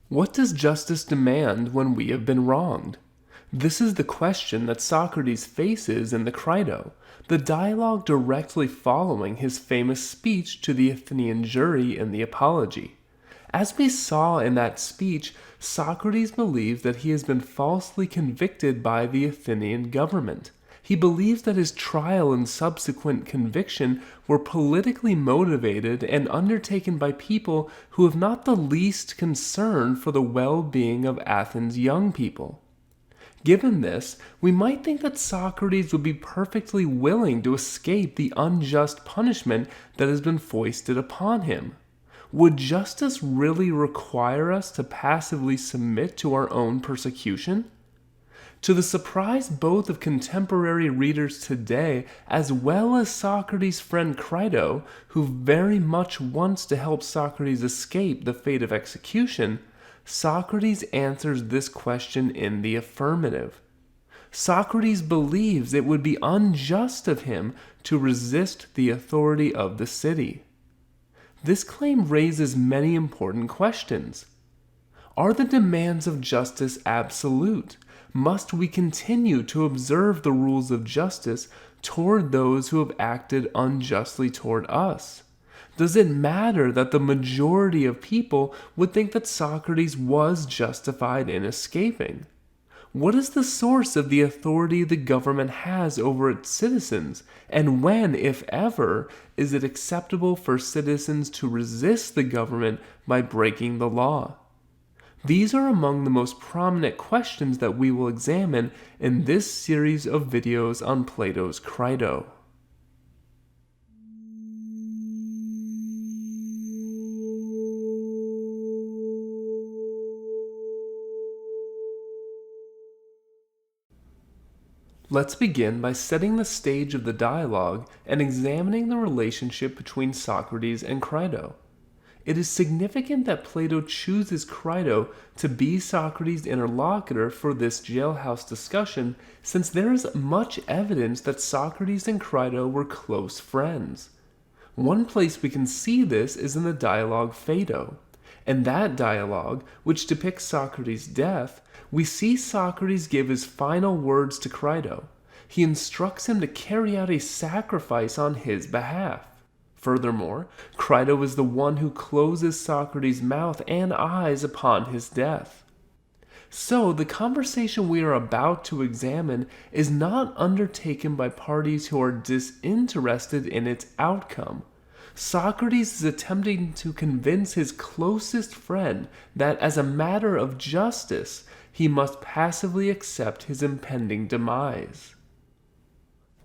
What does justice demand when we have been wronged? This is the question that Socrates faces in the Crito, the dialogue directly following his famous speech to the Athenian jury in the Apology. As we saw in that speech, Socrates believes that he has been falsely convicted by the Athenian government. He believes that his trial and subsequent conviction were politically motivated and undertaken by people who have not the least concern for the well-being of Athens' young people. Given this, we might think that Socrates would be perfectly willing to escape the unjust punishment that has been foisted upon him. Would justice really require us to passively submit to our own persecution? To the surprise both of contemporary readers today as well as Socrates' friend Crito, who very much wants to help Socrates escape the fate of execution, Socrates answers this question in the affirmative. Socrates believes it would be unjust of him to resist the authority of the city. This claim raises many important questions. Are the demands of justice absolute? Must we continue to observe the rules of justice toward those who have acted unjustly toward us? Does it matter that the majority of people would think that Socrates was justified in escaping? What is the source of the authority the government has over its citizens, and when, if ever, is it acceptable for citizens to resist the government by breaking the law? These are among the most prominent questions that we will examine in this series of videos on Plato's Crito. Let's begin by setting the stage of the dialogue and examining the relationship between Socrates and Crito. It is significant that Plato chooses Crito to be Socrates' interlocutor for this jailhouse discussion, since there is much evidence that Socrates and Crito were close friends. One place we can see this is in the dialogue Phaedo. In that dialogue, which depicts Socrates' death, we see Socrates give his final words to Crito. He instructs him to carry out a sacrifice on his behalf. Furthermore, Crito is the one who closes Socrates' mouth and eyes upon his death. So, the conversation we are about to examine is not undertaken by parties who are disinterested in its outcome. Socrates is attempting to convince his closest friend that as a matter of justice, he must passively accept his impending demise.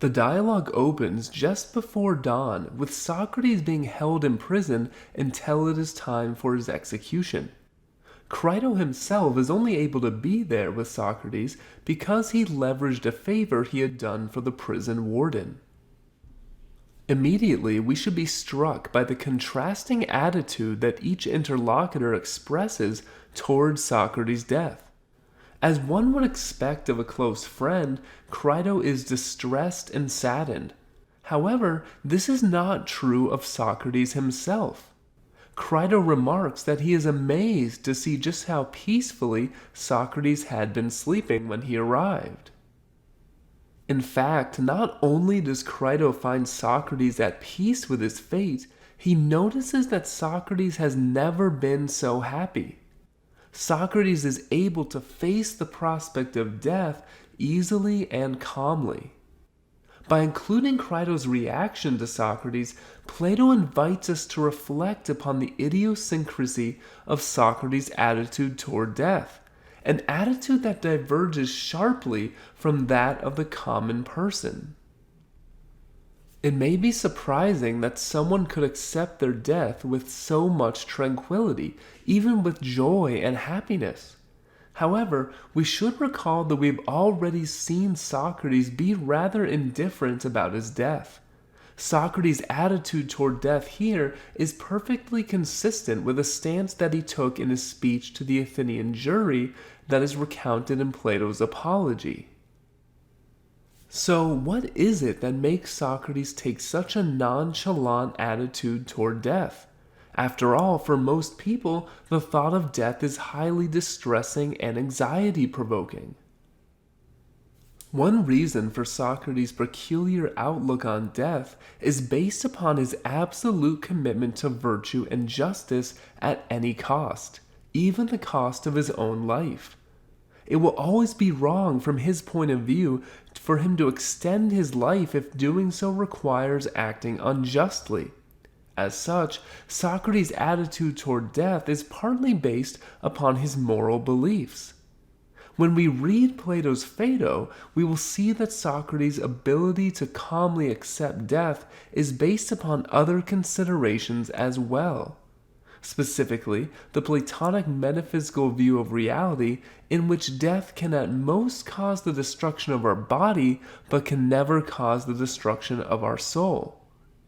The dialogue opens just before dawn, with Socrates being held in prison until it is time for his execution. Crito himself is only able to be there with Socrates because he leveraged a favor he had done for the prison warden. Immediately, we should be struck by the contrasting attitude that each interlocutor expresses towards Socrates' death. As one would expect of a close friend, Crito is distressed and saddened. However, this is not true of Socrates himself. Crito remarks that he is amazed to see just how peacefully Socrates had been sleeping when he arrived. In fact, not only does Crito find Socrates at peace with his fate, he notices that Socrates has never been so happy. Socrates is able to face the prospect of death easily and calmly. By including Crito's reaction to Socrates, Plato invites us to reflect upon the idiosyncrasy of Socrates' attitude toward death, an attitude that diverges sharply from that of the common person. It may be surprising that someone could accept their death with so much tranquility, even with joy and happiness. However, we should recall that we've already seen Socrates be rather indifferent about his death. Socrates' attitude toward death here is perfectly consistent with a stance that he took in his speech to the Athenian jury that is recounted in Plato's Apology. So, what is it that makes Socrates take such a nonchalant attitude toward death? After all, for most people, the thought of death is highly distressing and anxiety-provoking. One reason for Socrates' peculiar outlook on death is based upon his absolute commitment to virtue and justice at any cost, even the cost of his own life. It will always be wrong from his point of view for him to extend his life if doing so requires acting unjustly. As such, Socrates' attitude toward death is partly based upon his moral beliefs. When we read Plato's Phaedo, we will see that Socrates' ability to calmly accept death is based upon other considerations as well. Specifically, the Platonic metaphysical view of reality, in which death can at most cause the destruction of our body, but can never cause the destruction of our soul.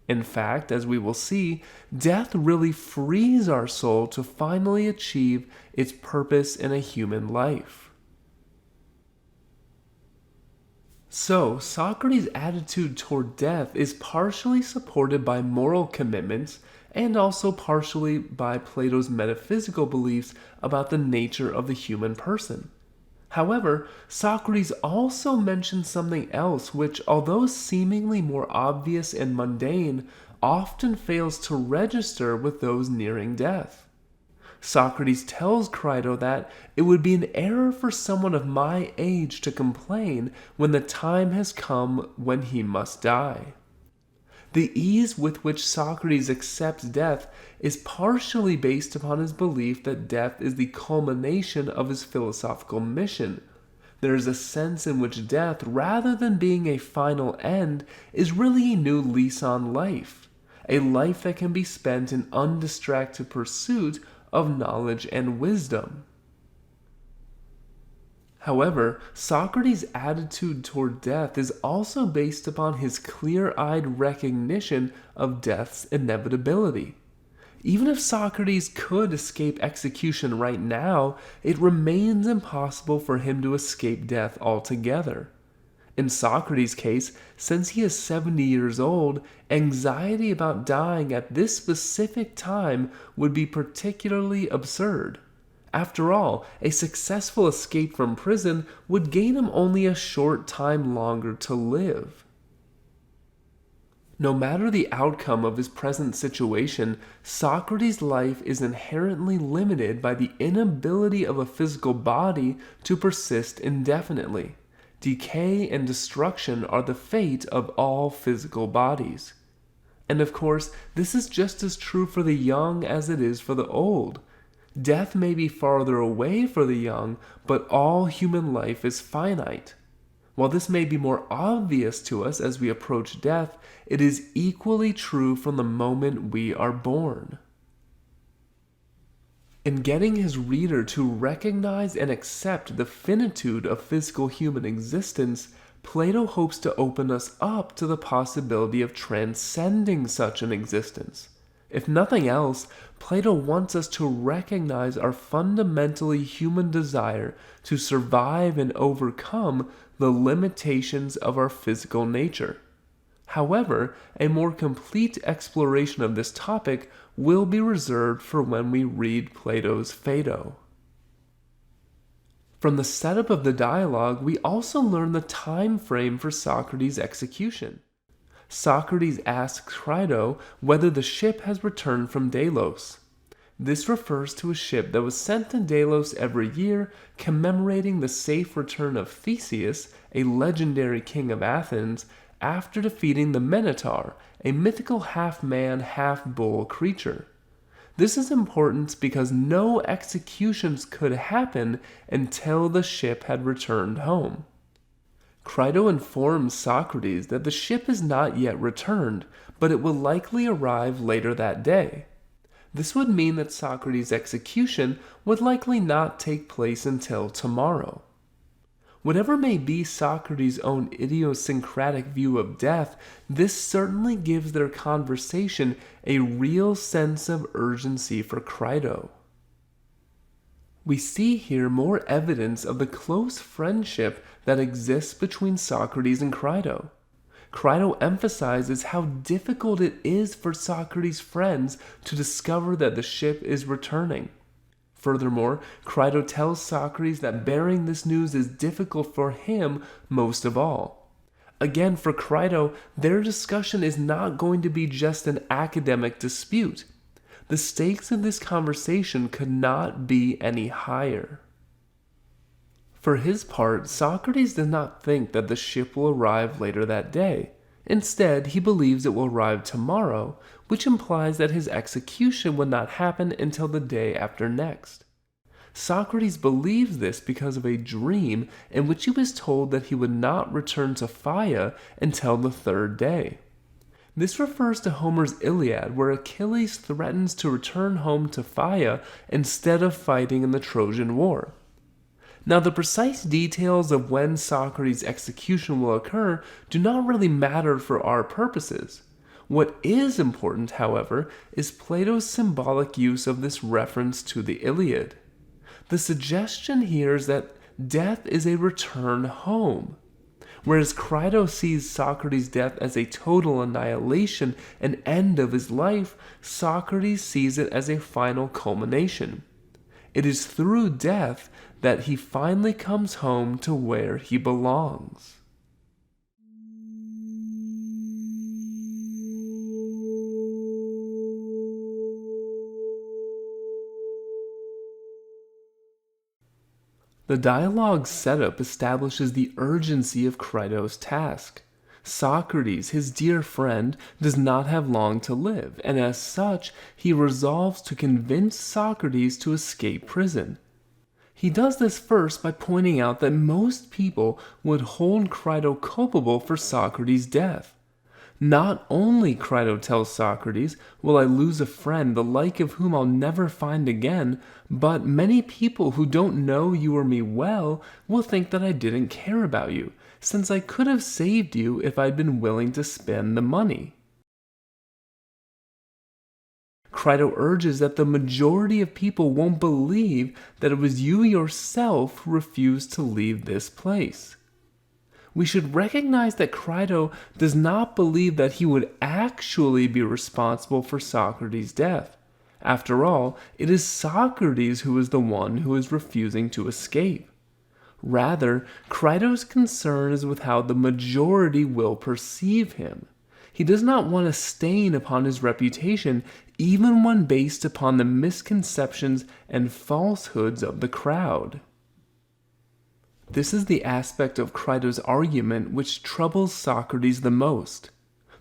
In fact, as we will see, death really frees our soul to finally achieve its purpose in a human life. So, Socrates' attitude toward death is partially supported by moral commitments and also partially by Plato's metaphysical beliefs about the nature of the human person. However, Socrates also mentions something else which, although seemingly more obvious and mundane, often fails to register with those nearing death. Socrates tells Crito that it would be an error for someone of my age to complain when the time has come when he must die. The ease with which Socrates accepts death is partially based upon his belief that death is the culmination of his philosophical mission. There is a sense in which death, rather than being a final end, is really a new lease on life, a life that can be spent in undistracted pursuit of knowledge and wisdom. However, Socrates' attitude toward death is also based upon his clear-eyed recognition of death's inevitability. Even if Socrates could escape execution right now, it remains impossible for him to escape death altogether. In Socrates' case, since he is 70 years old, anxiety about dying at this specific time would be particularly absurd. After all, a successful escape from prison would gain him only a short time longer to live. No matter the outcome of his present situation, Socrates' life is inherently limited by the inability of a physical body to persist indefinitely. Decay and destruction are the fate of all physical bodies. And of course, this is just as true for the young as it is for the old. Death may be farther away for the young, but all human life is finite. While this may be more obvious to us as we approach death, it is equally true from the moment we are born. In getting his reader to recognize and accept the finitude of physical human existence, Plato hopes to open us up to the possibility of transcending such an existence. If nothing else, Plato wants us to recognize our fundamentally human desire to survive and overcome the limitations of our physical nature. However, a more complete exploration of this topic will be reserved for when we read Plato's Phaedo. From the setup of the dialogue, we also learn the time frame for Socrates' execution. Socrates asks Crito whether the ship has returned from Delos. This refers to a ship that was sent to Delos every year, commemorating the safe return of Theseus, a legendary king of Athens, after defeating the Minotaur, a mythical half-man, half-bull creature. This is important because no executions could happen until the ship had returned home. Crito informs Socrates that the ship is not yet returned, but it will likely arrive later that day. This would mean that Socrates' execution would likely not take place until tomorrow. Whatever may be Socrates' own idiosyncratic view of death, this certainly gives their conversation a real sense of urgency for Crito. We see here more evidence of the close friendship that exists between Socrates and Crito. Crito emphasizes how difficult it is for Socrates' friends to discover that the ship is returning. Furthermore, Crito tells Socrates that bearing this news is difficult for him most of all. Again, for Crito, their discussion is not going to be just an academic dispute. The stakes of this conversation could not be any higher. For his part, Socrates does not think that the ship will arrive later that day. Instead, he believes it will arrive tomorrow, which implies that his execution would not happen until the day after next. Socrates believes this because of a dream in which he was told that he would not return to Phthia until the third day. This refers to Homer's Iliad, where Achilles threatens to return home to Phthia instead of fighting in the Trojan War. Now, the precise details of when Socrates' execution will occur do not really matter for our purposes. What is important, however, is Plato's symbolic use of this reference to the Iliad. The suggestion here is that death is a return home. Whereas Crito sees Socrates' death as a total annihilation, an end of his life, Socrates sees it as a final culmination. It is through death that he finally comes home to where he belongs. The dialogue's setup establishes the urgency of Crito's task. Socrates, his dear friend, does not have long to live, and as such, he resolves to convince Socrates to escape prison. He does this first by pointing out that most people would hold Crito culpable for Socrates' death. Not only, Crito tells Socrates, will I lose a friend the like of whom I'll never find again, but many people who don't know you or me well will think that I didn't care about you, since I could have saved you if I'd been willing to spend the money. Crito urges that the majority of people won't believe that it was you yourself who refused to leave this place. We should recognize that Crito does not believe that he would actually be responsible for Socrates' death. After all, it is Socrates who is the one who is refusing to escape. Rather, Crito's concern is with how the majority will perceive him. He does not want a stain upon his reputation, even when based upon the misconceptions and falsehoods of the crowd. This is the aspect of Crito's argument which troubles Socrates the most.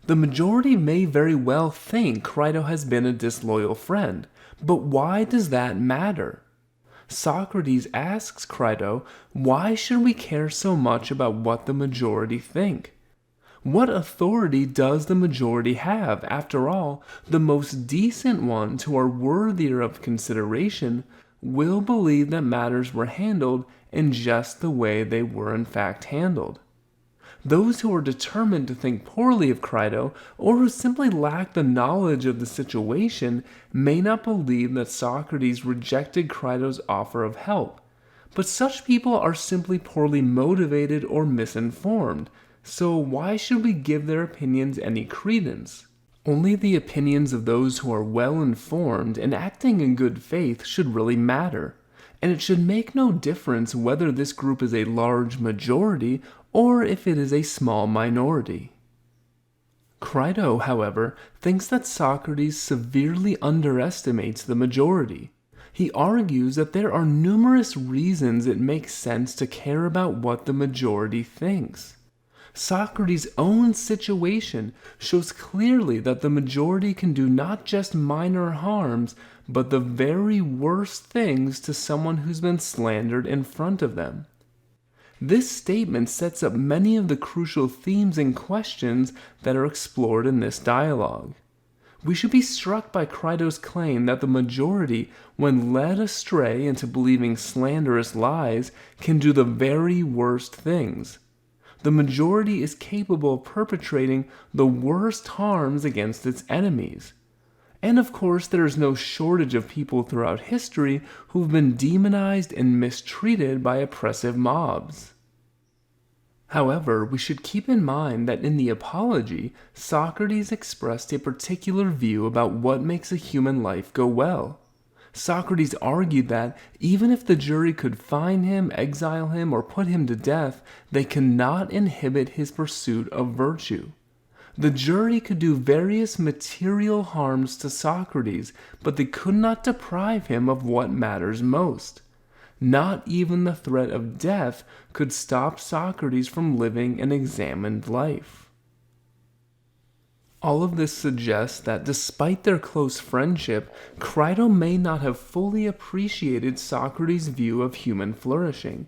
The majority may very well think Crito has been a disloyal friend, but why does that matter? Socrates asks Crito, why should we care so much about what the majority think? What authority does the majority have? After all, the most decent ones who are worthier of consideration will believe that matters were handled in just the way they were in fact handled. Those who are determined to think poorly of Crito, or who simply lack the knowledge of the situation, may not believe that Socrates rejected Crito's offer of help. But such people are simply poorly motivated or misinformed, so why should we give their opinions any credence? Only the opinions of those who are well informed and acting in good faith should really matter, and it should make no difference whether this group is a large majority or if it is a small minority. Crito, however, thinks that Socrates severely underestimates the majority. He argues that there are numerous reasons it makes sense to care about what the majority thinks. Socrates' own situation shows clearly that the majority can do not just minor harms, but the very worst things to someone who's been slandered in front of them. This statement sets up many of the crucial themes and questions that are explored in this dialogue. We should be struck by Crito's claim that the majority, when led astray into believing slanderous lies, can do the very worst things. The majority is capable of perpetrating the worst harms against its enemies. And of course, there is no shortage of people throughout history who've been demonized and mistreated by oppressive mobs. However, we should keep in mind that in the Apology, Socrates expressed a particular view about what makes a human life go well. Socrates argued that even if the jury could fine him, exile him, or put him to death, they cannot inhibit his pursuit of virtue. The jury could do various material harms to Socrates, but they could not deprive him of what matters most. Not even the threat of death could stop Socrates from living an examined life. All of this suggests that despite their close friendship, Crito may not have fully appreciated Socrates' view of human flourishing.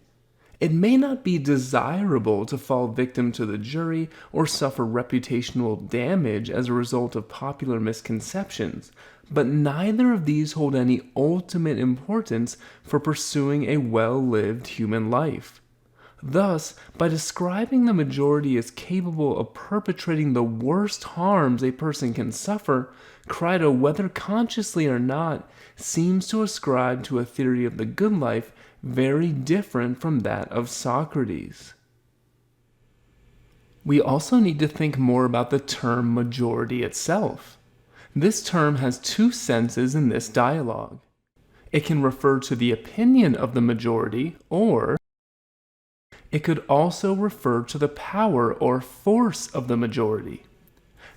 It may not be desirable to fall victim to the jury or suffer reputational damage as a result of popular misconceptions, but neither of these hold any ultimate importance for pursuing a well-lived human life. Thus, by describing the majority as capable of perpetrating the worst harms a person can suffer, Crito, whether consciously or not, seems to ascribe to a theory of the good life very different from that of Socrates. We also need to think more about the term majority itself. This term has two senses in this dialogue. It can refer to the opinion of the majority, or it could also refer to the power or force of the majority.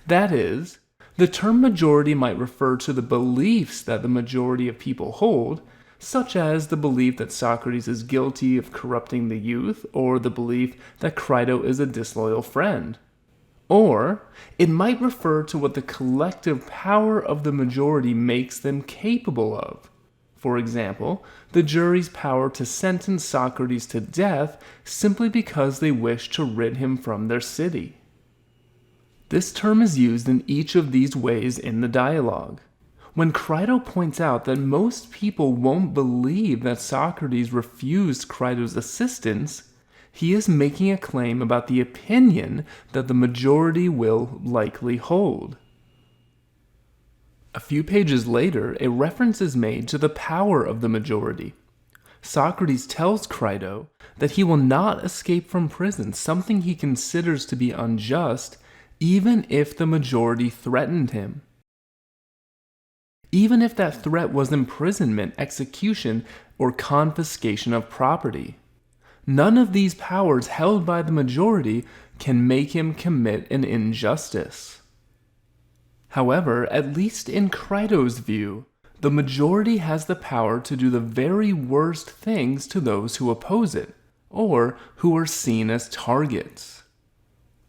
That is, the term majority might refer to the beliefs that the majority of people hold, such as the belief that Socrates is guilty of corrupting the youth, or the belief that Crito is a disloyal friend. Or it might refer to what the collective power of the majority makes them capable of. For example, the jury's power to sentence Socrates to death simply because they wish to rid him from their city. This term is used in each of these ways in the dialogue. When Crito points out that most people won't believe that Socrates refused Crito's assistance, he is making a claim about the opinion that the majority will likely hold. A few pages later, a reference is made to the power of the majority. Socrates tells Crito that he will not escape from prison, something he considers to be unjust, even if the majority threatened him. Even if that threat was imprisonment, execution, or confiscation of property. None of these powers held by the majority can make him commit an injustice. However, at least in Crito's view, the majority has the power to do the very worst things to those who oppose it, or who are seen as targets.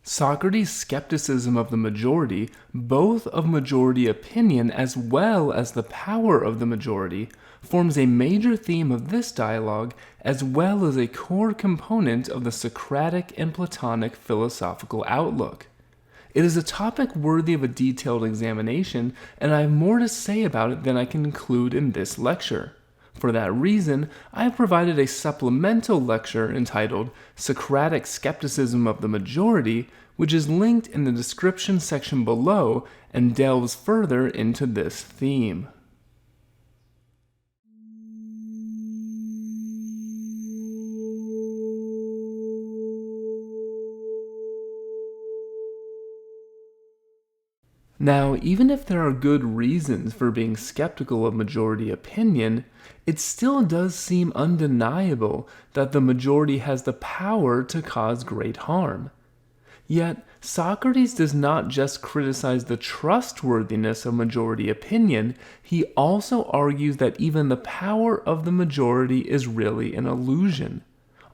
Socrates' skepticism of the majority, both of majority opinion as well as the power of the majority, forms a major theme of this dialogue as well as a core component of the Socratic and Platonic philosophical outlook. It is a topic worthy of a detailed examination, and I have more to say about it than I can include in this lecture. For that reason, I have provided a supplemental lecture entitled Socratic Skepticism of the Majority, which is linked in the description section below and delves further into this theme. Now, even if there are good reasons for being skeptical of majority opinion, it still does seem undeniable that the majority has the power to cause great harm. Yet, Socrates does not just criticize the trustworthiness of majority opinion, he also argues that even the power of the majority is really an illusion.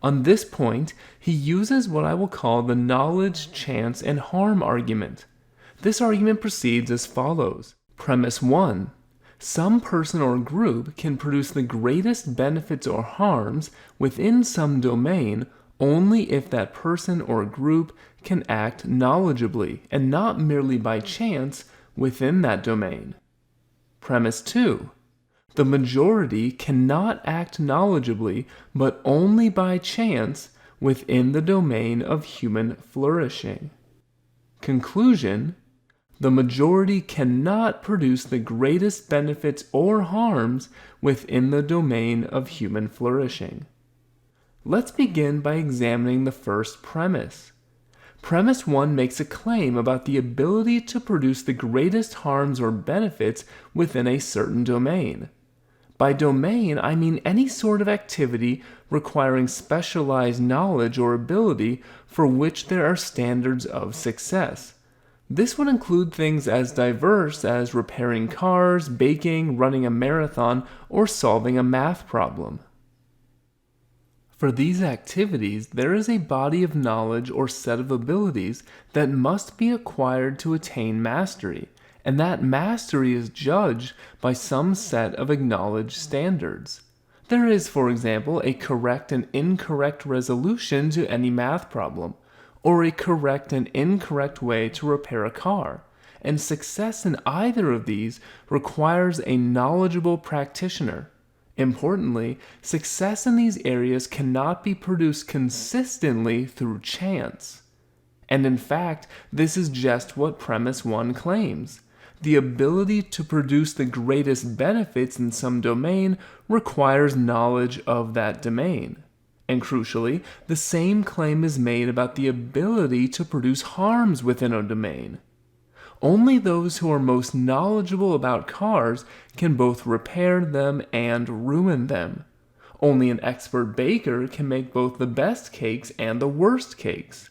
On this point, he uses what I will call the knowledge, chance, and harm argument. This argument proceeds as follows. Premise 1. Some person or group can produce the greatest benefits or harms within some domain only if that person or group can act knowledgeably and not merely by chance within that domain. Premise 2. The majority cannot act knowledgeably but only by chance within the domain of human flourishing. Conclusion. The majority cannot produce the greatest benefits or harms within the domain of human flourishing. Let's begin by examining the first premise. Premise 1 makes a claim about the ability to produce the greatest harms or benefits within a certain domain. By domain, I mean any sort of activity requiring specialized knowledge or ability for which there are standards of success. This would include things as diverse as repairing cars, baking, running a marathon, or solving a math problem. For these activities, there is a body of knowledge or set of abilities that must be acquired to attain mastery, and that mastery is judged by some set of acknowledged standards. There is, for example, a correct and incorrect resolution to any math problem, or a correct and incorrect way to repair a car, and success in either of these requires a knowledgeable practitioner. Importantly, success in these areas cannot be produced consistently through chance. And in fact, this is just what premise 1 claims. The ability to produce the greatest benefits in some domain requires knowledge of that domain. And crucially, the same claim is made about the ability to produce harms within a domain. Only those who are most knowledgeable about cars can both repair them and ruin them. Only an expert baker can make both the best cakes and the worst cakes.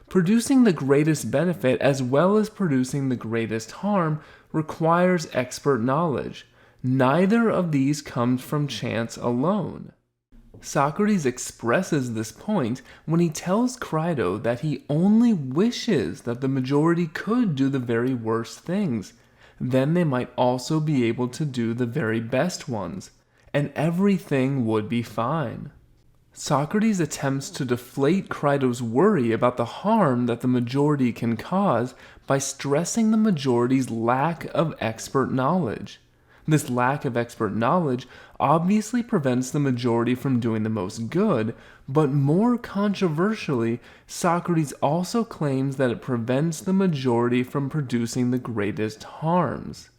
Producing the greatest benefit as well as producing the greatest harm requires expert knowledge. Neither of these comes from chance alone. Socrates expresses this point when he tells Crito that he only wishes that the majority could do the very worst things. Then they might also be able to do the very best ones, and everything would be fine. Socrates attempts to deflate Crito's worry about the harm that the majority can cause by stressing the majority's lack of expert knowledge. This lack of expert knowledge obviously prevents the majority from doing the most good, but more controversially, Socrates also claims that it prevents the majority from producing the greatest harms.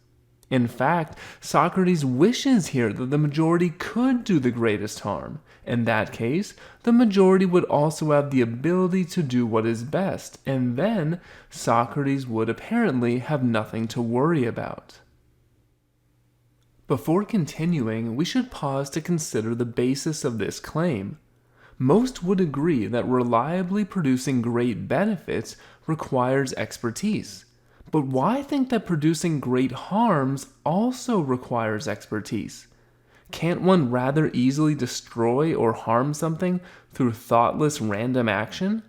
In fact, Socrates wishes here that the majority could do the greatest harm. In that case, the majority would also have the ability to do what is best, and then Socrates would apparently have nothing to worry about. Before continuing, we should pause to consider the basis of this claim. Most would agree that reliably producing great benefits requires expertise. But why think that producing great harms also requires expertise? Can't one rather easily destroy or harm something through thoughtless random action?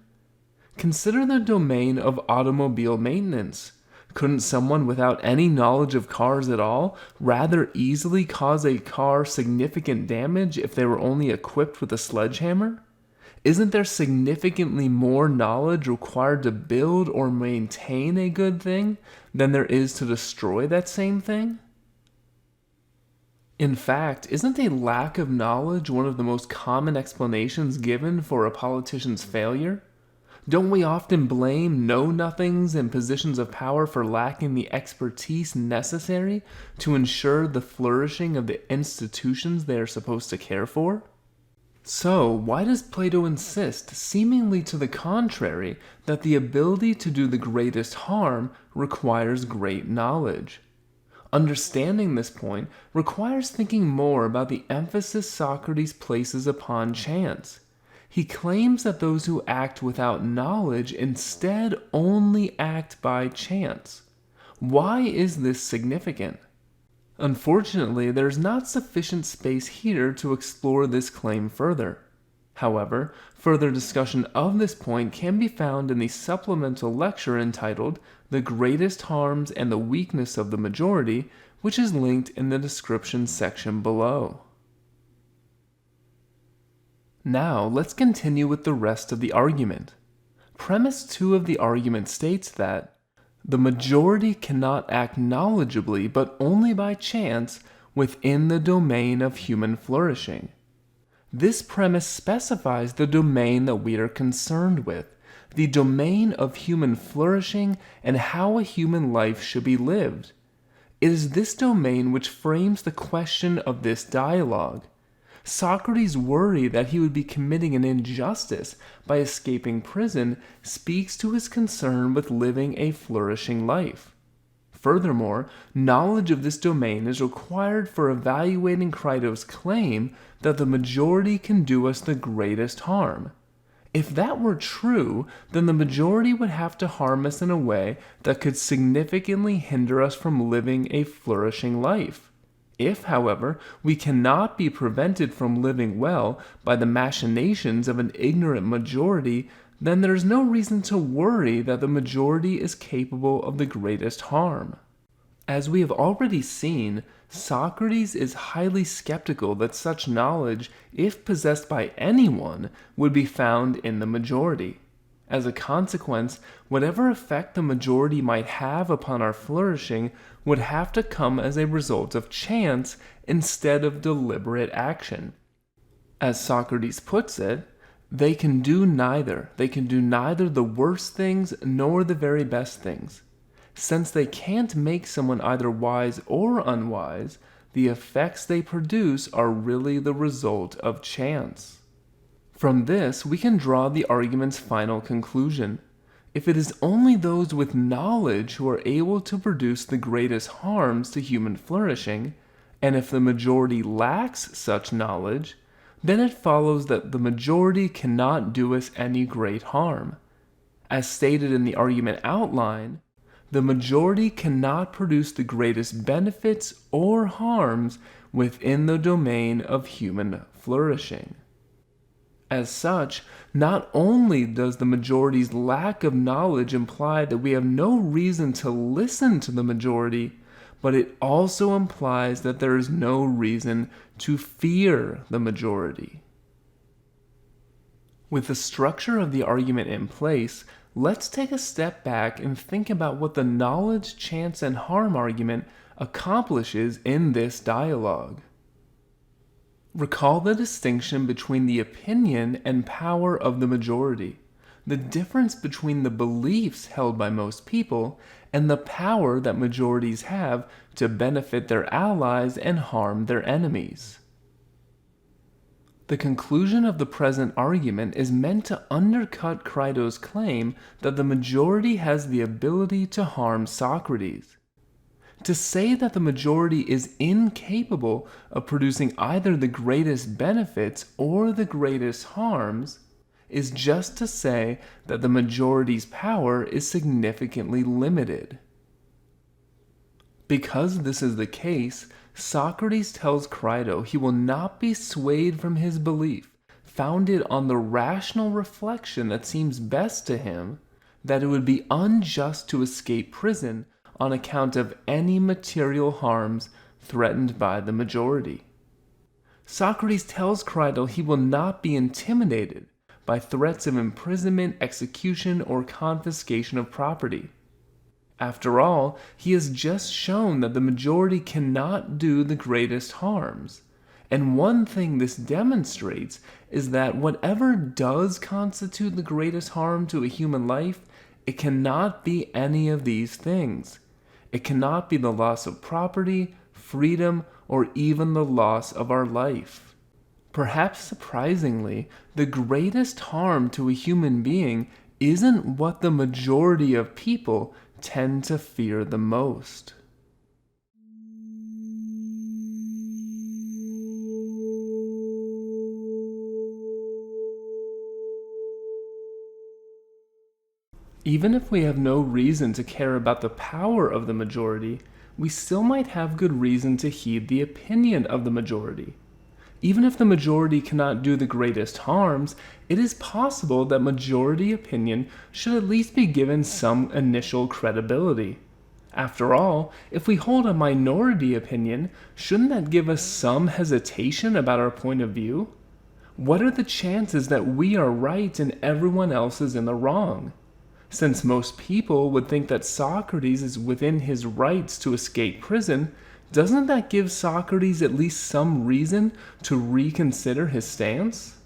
Consider the domain of automobile maintenance. Couldn't someone without any knowledge of cars at all rather easily cause a car significant damage if they were only equipped with a sledgehammer? Isn't there significantly more knowledge required to build or maintain a good thing than there is to destroy that same thing? In fact, isn't a lack of knowledge one of the most common explanations given for a politician's failure? Don't we often blame know-nothings in positions of power for lacking the expertise necessary to ensure the flourishing of the institutions they are supposed to care for? So, why does Plato insist, seemingly to the contrary, that the ability to do the greatest harm requires great knowledge? Understanding this point requires thinking more about the emphasis Socrates places upon chance. He claims that those who act without knowledge instead only act by chance. Why is this significant? Unfortunately, there is not sufficient space here to explore this claim further. However, further discussion of this point can be found in the supplemental lecture entitled "The Greatest Harms and the Weakness of the Majority," which is linked in the description section below. Now, let's continue with the rest of the argument. Premise 2 of the argument states that the majority cannot act knowledgeably but only by chance within the domain of human flourishing. This premise specifies the domain that we are concerned with, the domain of human flourishing and how a human life should be lived. It is this domain which frames the question of this dialogue. Socrates' worry that he would be committing an injustice by escaping prison speaks to his concern with living a flourishing life. Furthermore, knowledge of this domain is required for evaluating Crito's claim that the majority can do us the greatest harm. If that were true, then the majority would have to harm us in a way that could significantly hinder us from living a flourishing life. If, however, we cannot be prevented from living well by the machinations of an ignorant majority, then there is no reason to worry that the majority is capable of the greatest harm. As we have already seen, Socrates is highly skeptical that such knowledge, if possessed by anyone, would be found in the majority. As a consequence, whatever effect the majority might have upon our flourishing would have to come as a result of chance instead of deliberate action. As Socrates puts it, they can do neither. They can do neither the worst things nor the very best things. Since they can't make someone either wise or unwise, the effects they produce are really the result of chance. From this, we can draw the argument's final conclusion. If it is only those with knowledge who are able to produce the greatest harms to human flourishing, and if the majority lacks such knowledge, then it follows that the majority cannot do us any great harm. As stated in the argument outline, the majority cannot produce the greatest benefits or harms within the domain of human flourishing. As such, not only does the majority's lack of knowledge imply that we have no reason to listen to the majority, but it also implies that there is no reason to fear the majority. With the structure of the argument in place, let's take a step back and think about what the knowledge, chance, and harm argument accomplishes in this dialogue. Recall the distinction between the opinion and power of the majority, the difference between the beliefs held by most people and the power that majorities have to benefit their allies and harm their enemies. The conclusion of the present argument is meant to undercut Crito's claim that the majority has the ability to harm Socrates. To say that the majority is incapable of producing either the greatest benefits or the greatest harms is just to say that the majority's power is significantly limited. Because this is the case, Socrates tells Crito he will not be swayed from his belief, founded on the rational reflection that seems best to him, that it would be unjust to escape prison on account of any material harms threatened by the majority. Socrates tells Crito he will not be intimidated by threats of imprisonment, execution, or confiscation of property. After all, he has just shown that the majority cannot do the greatest harms. And one thing this demonstrates is that whatever does constitute the greatest harm to a human life, it cannot be any of these things. It cannot be the loss of property, freedom, or even the loss of our life. Perhaps surprisingly, the greatest harm to a human being isn't what the majority of people tend to fear the most. Even if we have no reason to care about the power of the majority, we still might have good reason to heed the opinion of the majority. Even if the majority cannot do the greatest harms, it is possible that majority opinion should at least be given some initial credibility. After all, if we hold a minority opinion, shouldn't that give us some hesitation about our point of view? What are the chances that we are right and everyone else is in the wrong? Since most people would think that Socrates is within his rights to escape prison, doesn't that give Socrates at least some reason to reconsider his stance?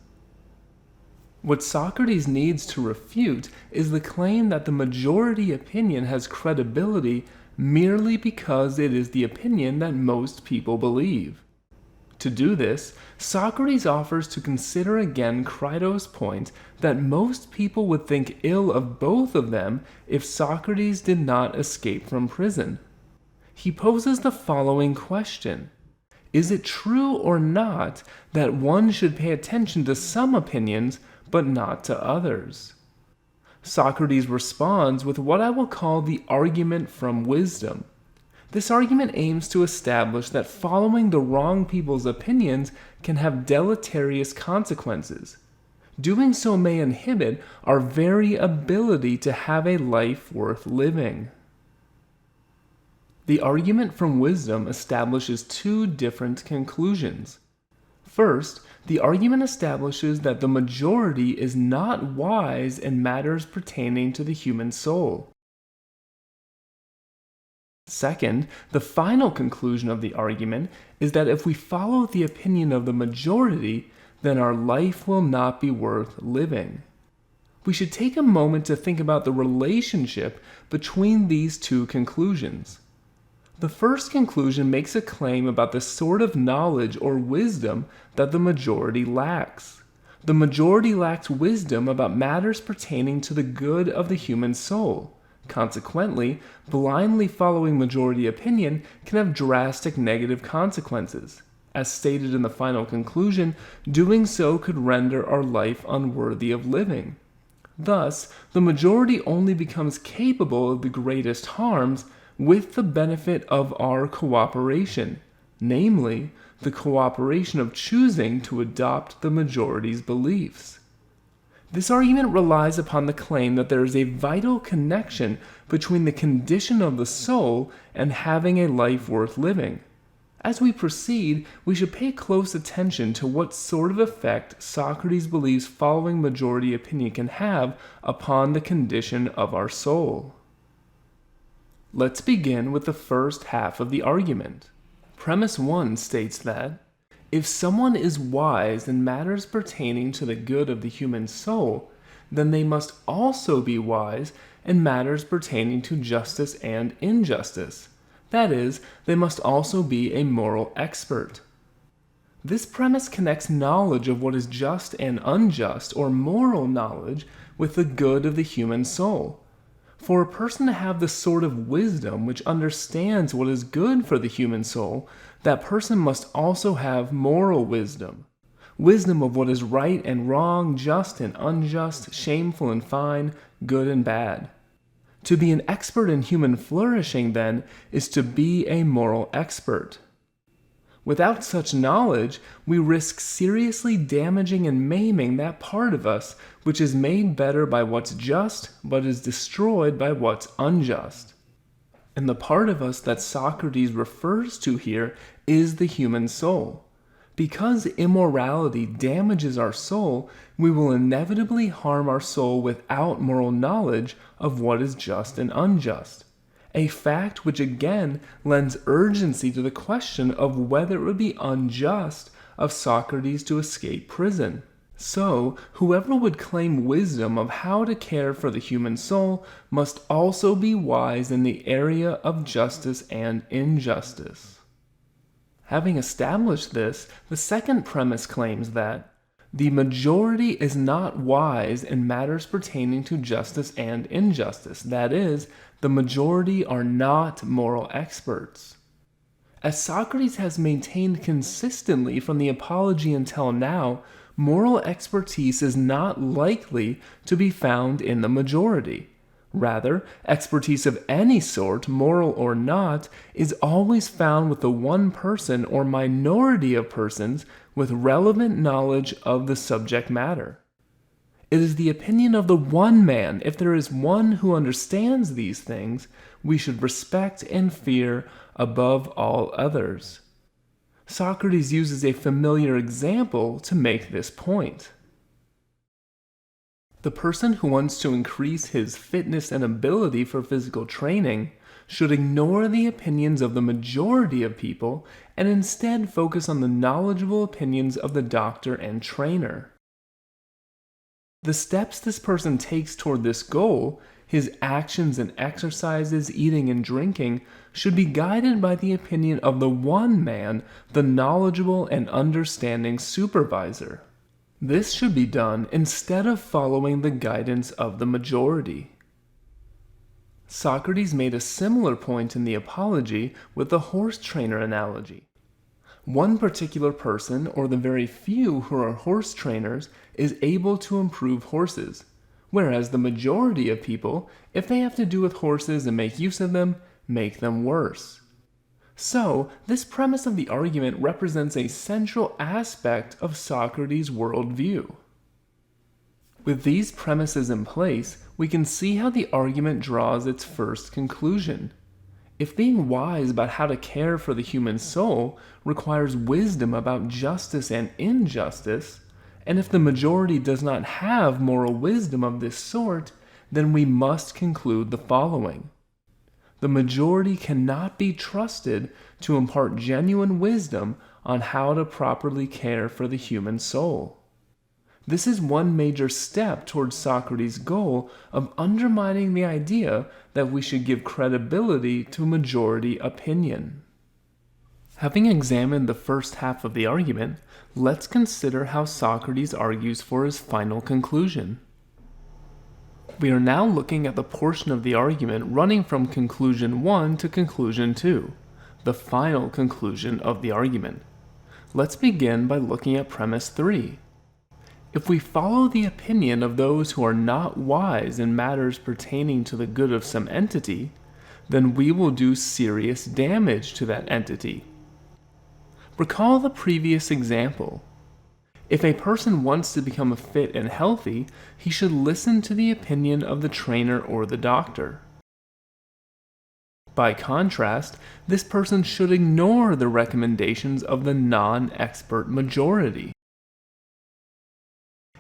What Socrates needs to refute is the claim that the majority opinion has credibility merely because it is the opinion that most people believe. To do this, Socrates offers to consider again Crito's point that most people would think ill of both of them if Socrates did not escape from prison. He poses the following question: is it true or not that one should pay attention to some opinions but not to others? Socrates responds with what I will call the argument from wisdom. This argument aims to establish that following the wrong people's opinions can have deleterious consequences. Doing so may inhibit our very ability to have a life worth living. The argument from wisdom establishes two different conclusions. First, the argument establishes that the majority is not wise in matters pertaining to the human soul. Second, the final conclusion of the argument is that if we follow the opinion of the majority, then our life will not be worth living. We should take a moment to think about the relationship between these two conclusions. The first conclusion makes a claim about the sort of knowledge or wisdom that the majority lacks. The majority lacks wisdom about matters pertaining to the good of the human soul. Consequently, blindly following majority opinion can have drastic negative consequences. As stated in the final conclusion, doing so could render our life unworthy of living. Thus, the majority only becomes capable of the greatest harms with the benefit of our cooperation, namely, the cooperation of choosing to adopt the majority's beliefs. This argument relies upon the claim that there is a vital connection between the condition of the soul and having a life worth living. As we proceed, we should pay close attention to what sort of effect Socrates believes following majority opinion can have upon the condition of our soul. Let's begin with the first half of the argument. Premise 1 states that if someone is wise in matters pertaining to the good of the human soul, then they must also be wise in matters pertaining to justice and injustice. That is, they must also be a moral expert. This premise connects knowledge of what is just and unjust, or moral knowledge, with the good of the human soul. For a person to have the sort of wisdom which understands what is good for the human soul, that person must also have moral wisdom. Wisdom of what is right and wrong, just and unjust, shameful and fine, good and bad. To be an expert in human flourishing, then, is to be a moral expert. Without such knowledge, we risk seriously damaging and maiming that part of us which is made better by what's just, but is destroyed by what's unjust. And the part of us that Socrates refers to here is the human soul. Because immorality damages our soul, we will inevitably harm our soul without moral knowledge of what is just and unjust. A fact which again lends urgency to the question of whether it would be unjust of Socrates to escape prison. So, whoever would claim wisdom of how to care for the human soul must also be wise in the area of justice and injustice. Having established this, the second premise claims that the majority is not wise in matters pertaining to justice and injustice. That is, the majority are not moral experts. As Socrates has maintained consistently from the Apology until now, moral expertise is not likely to be found in the majority. Rather, expertise of any sort, moral or not, is always found with the one person or minority of persons with relevant knowledge of the subject matter. It is the opinion of the one man. If there is one who understands these things, we should respect and fear above all others. Socrates uses a familiar example to make this point. The person who wants to increase his fitness and ability for physical training should ignore the opinions of the majority of people and instead focus on the knowledgeable opinions of the doctor and trainer. The steps this person takes toward this goal His actions and exercises, eating and drinking, should be guided by the opinion of the one man, the knowledgeable and understanding supervisor. This should be done instead of following the guidance of the majority. Socrates made a similar point in the Apology with the horse trainer analogy. One particular person, or the very few who are horse trainers, is able to improve horses, whereas the majority of people, if they have to do with horses and make use of them, make them worse. So, this premise of the argument represents a central aspect of Socrates' worldview. With these premises in place, we can see how the argument draws its first conclusion. If being wise about how to care for the human soul requires wisdom about justice and injustice, and if the majority does not have moral wisdom of this sort, then we must conclude the following. The majority cannot be trusted to impart genuine wisdom on how to properly care for the human soul. This is one major step towards Socrates' goal of undermining the idea that we should give credibility to majority opinion. Having examined the first half of the argument, let's consider how Socrates argues for his final conclusion. We are now looking at the portion of the argument running from conclusion 1 to conclusion 2, the final conclusion of the argument. Let's begin by looking at premise 3. If we follow the opinion of those who are not wise in matters pertaining to the good of some entity, then we will do serious damage to that entity. Recall the previous example. If a person wants to become fit and healthy, he should listen to the opinion of the trainer or the doctor. By contrast, this person should ignore the recommendations of the non-expert majority.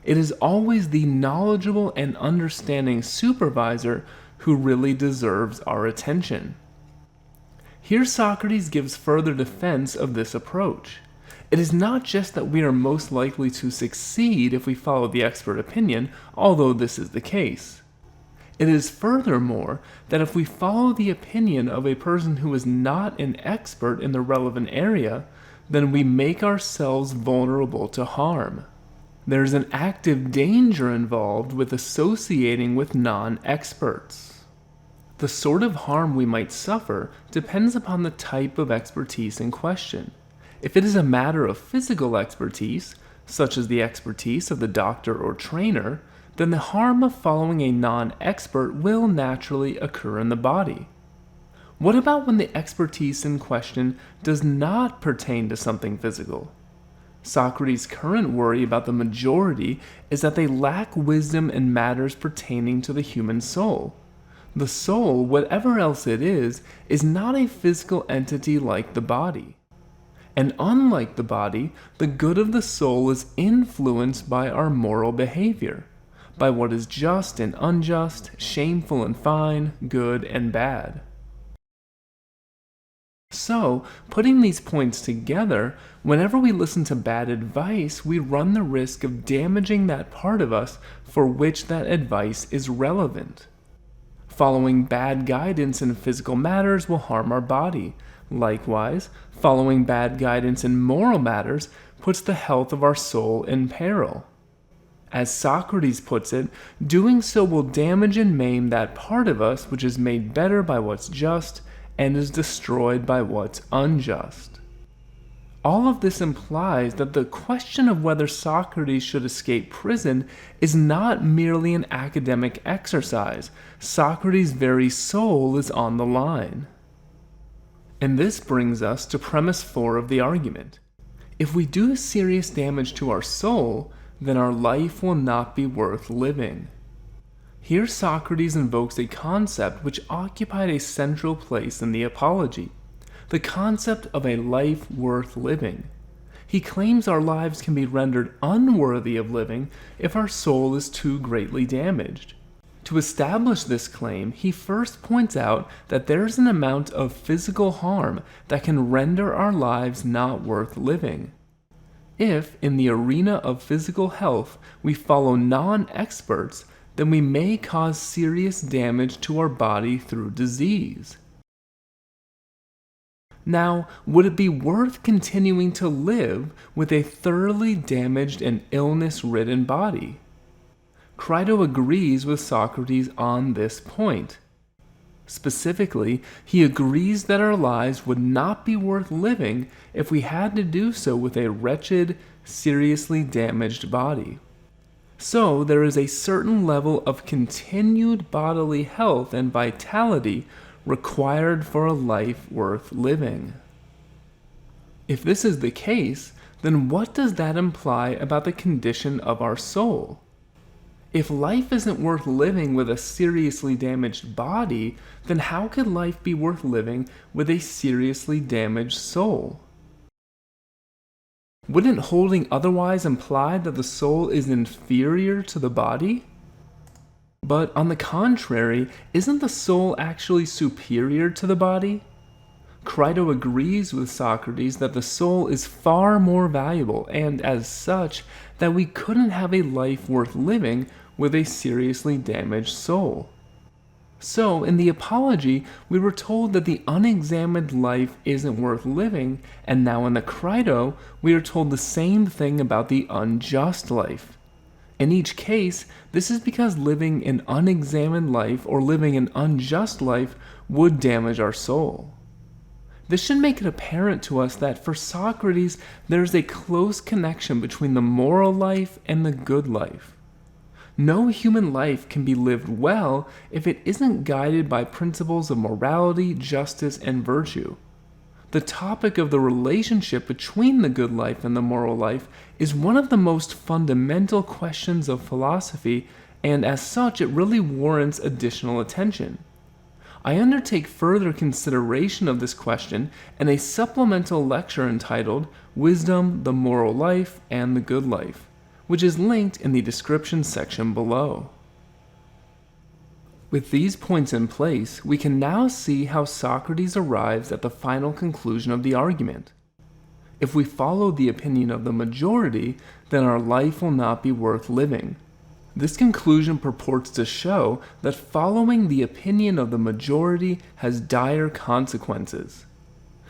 It is always the knowledgeable and understanding supervisor who really deserves our attention. Here Socrates gives further defense of this approach. It is not just that we are most likely to succeed if we follow the expert opinion, although this is the case. It is furthermore that if we follow the opinion of a person who is not an expert in the relevant area, then we make ourselves vulnerable to harm. There is an active danger involved with associating with non-experts. The sort of harm we might suffer depends upon the type of expertise in question. If it is a matter of physical expertise, such as the expertise of the doctor or trainer, then the harm of following a non-expert will naturally occur in the body. What about when the expertise in question does not pertain to something physical? Socrates' current worry about the majority is that they lack wisdom in matters pertaining to the human soul. The soul, whatever else it is not a physical entity like the body. And unlike the body, the good of the soul is influenced by our moral behavior, by what is just and unjust, shameful and fine, good and bad. So, putting these points together, whenever we listen to bad advice, we run the risk of damaging that part of us for which that advice is relevant. Following bad guidance in physical matters will harm our body. Likewise, following bad guidance in moral matters puts the health of our soul in peril. As Socrates puts it, doing so will damage and maim that part of us which is made better by what's just and is destroyed by what's unjust. All of this implies that the question of whether Socrates should escape prison is not merely an academic exercise. Socrates' very soul is on the line. And this brings us to premise 4 of the argument. If we do serious damage to our soul, then our life will not be worth living. Here Socrates invokes a concept which occupied a central place in the Apology, the concept of a life worth living. He claims our lives can be rendered unworthy of living if our soul is too greatly damaged. To establish this claim, he first points out that there is an amount of physical harm that can render our lives not worth living. If, in the arena of physical health, we follow non-experts, then we may cause serious damage to our body through disease. Now, would it be worth continuing to live with a thoroughly damaged and illness-ridden body? Crito agrees with Socrates on this point. Specifically, he agrees that our lives would not be worth living if we had to do so with a wretched, seriously damaged body. So, there is a certain level of continued bodily health and vitality required for a life worth living. If this is the case, then what does that imply about the condition of our soul? If life isn't worth living with a seriously damaged body, then how could life be worth living with a seriously damaged soul? Wouldn't holding otherwise imply that the soul is inferior to the body? But on the contrary, isn't the soul actually superior to the body? Crito agrees with Socrates that the soul is far more valuable, and as such, that we couldn't have a life worth living with a seriously damaged soul. So, in the Apology, we were told that the unexamined life isn't worth living, and now in the Crito, we are told the same thing about the unjust life. In each case, this is because living an unexamined life or living an unjust life would damage our soul. This should make it apparent to us that for Socrates, there is a close connection between the moral life and the good life. No human life can be lived well if it isn't guided by principles of morality, justice, and virtue. The topic of the relationship between the good life and the moral life is one of the most fundamental questions of philosophy, and as such, it really warrants additional attention. I undertake further consideration of this question in a supplemental lecture entitled Wisdom, the Moral Life, and the Good Life, which is linked in the description section below. With these points in place, we can now see how Socrates arrives at the final conclusion of the argument. If we follow the opinion of the majority, then our life will not be worth living. This conclusion purports to show that following the opinion of the majority has dire consequences.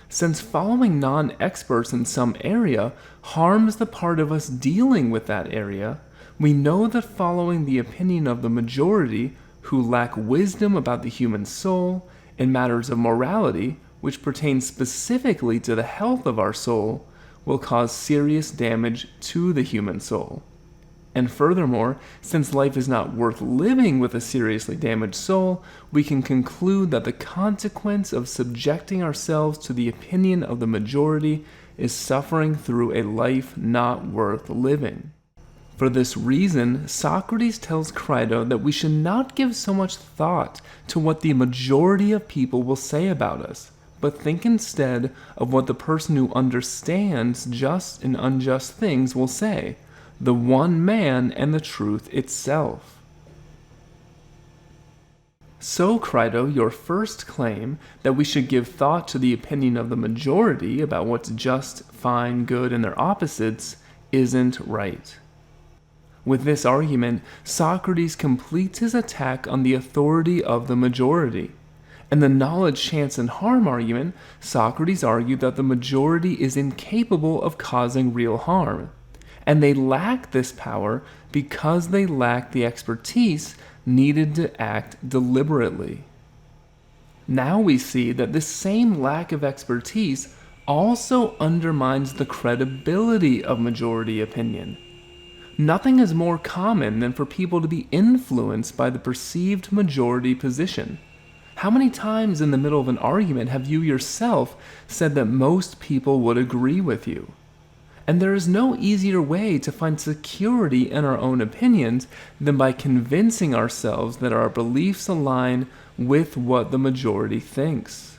Since following non-experts in some area harms the part of us dealing with that area, we know that following the opinion of the majority, who lack wisdom about the human soul, in matters of morality, which pertain specifically to the health of our soul, will cause serious damage to the human soul. And furthermore, since life is not worth living with a seriously damaged soul, we can conclude that the consequence of subjecting ourselves to the opinion of the majority is suffering through a life not worth living. For this reason, Socrates tells Crito that we should not give so much thought to what the majority of people will say about us, but think instead of what the person who understands just and unjust things will say, the one man and the truth itself. So, Crito, your first claim that we should give thought to the opinion of the majority about what's just, fine, good, and their opposites isn't right. With this argument, Socrates completes his attack on the authority of the majority. In the knowledge, chance, and harm argument, Socrates argued that the majority is incapable of causing real harm, and they lack this power because they lack the expertise needed to act deliberately. Now we see that this same lack of expertise also undermines the credibility of majority opinion. Nothing is more common than for people to be influenced by the perceived majority position. How many times in the middle of an argument have you yourself said that most people would agree with you? And there is no easier way to find security in our own opinions than by convincing ourselves that our beliefs align with what the majority thinks.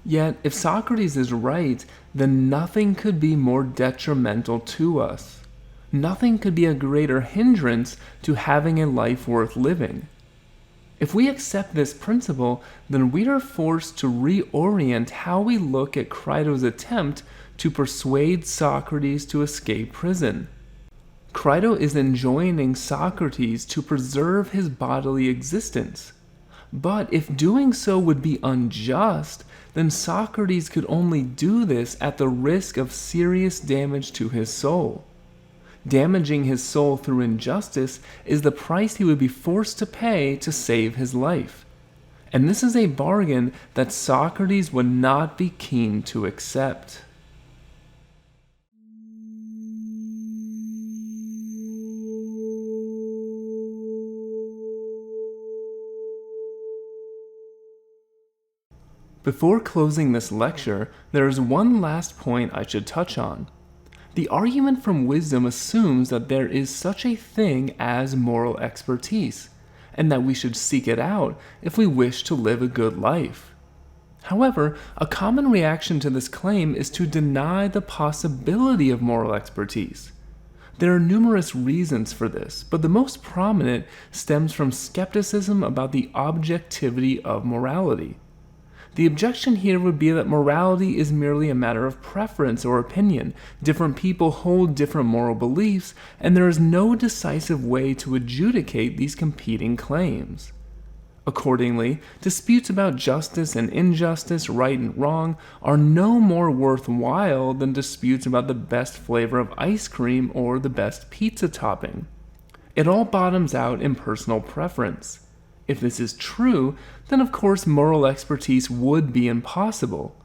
Yet, if Socrates is right, then nothing could be more detrimental to us. Nothing could be a greater hindrance to having a life worth living. If we accept this principle, then we are forced to reorient how we look at Crito's attempt to persuade Socrates to escape prison. Crito is enjoining Socrates to preserve his bodily existence. But if doing so would be unjust, then Socrates could only do this at the risk of serious damage to his soul. Damaging his soul through injustice is the price he would be forced to pay to save his life. And this is a bargain that Socrates would not be keen to accept. Before closing this lecture, there is one last point I should touch on. The argument from wisdom assumes that there is such a thing as moral expertise, and that we should seek it out if we wish to live a good life. However, a common reaction to this claim is to deny the possibility of moral expertise. There are numerous reasons for this, but the most prominent stems from skepticism about the objectivity of morality. The objection here would be that morality is merely a matter of preference or opinion. Different people hold different moral beliefs, and there is no decisive way to adjudicate these competing claims. Accordingly, disputes about justice and injustice, right and wrong, are no more worthwhile than disputes about the best flavor of ice cream or the best pizza topping. It all bottoms out in personal preference. If this is true, then of course moral expertise would be impossible.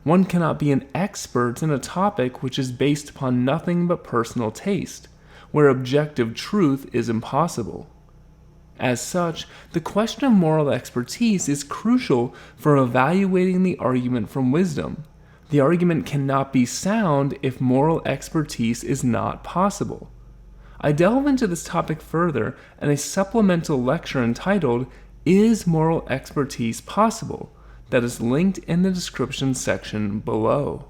One cannot be an expert in a topic which is based upon nothing but personal taste, where objective truth is impossible. As such, the question of moral expertise is crucial for evaluating the argument from wisdom. The argument cannot be sound if moral expertise is not possible. I delve into this topic further in a supplemental lecture entitled, Is Moral Expertise Possible?, that is linked in the description section below.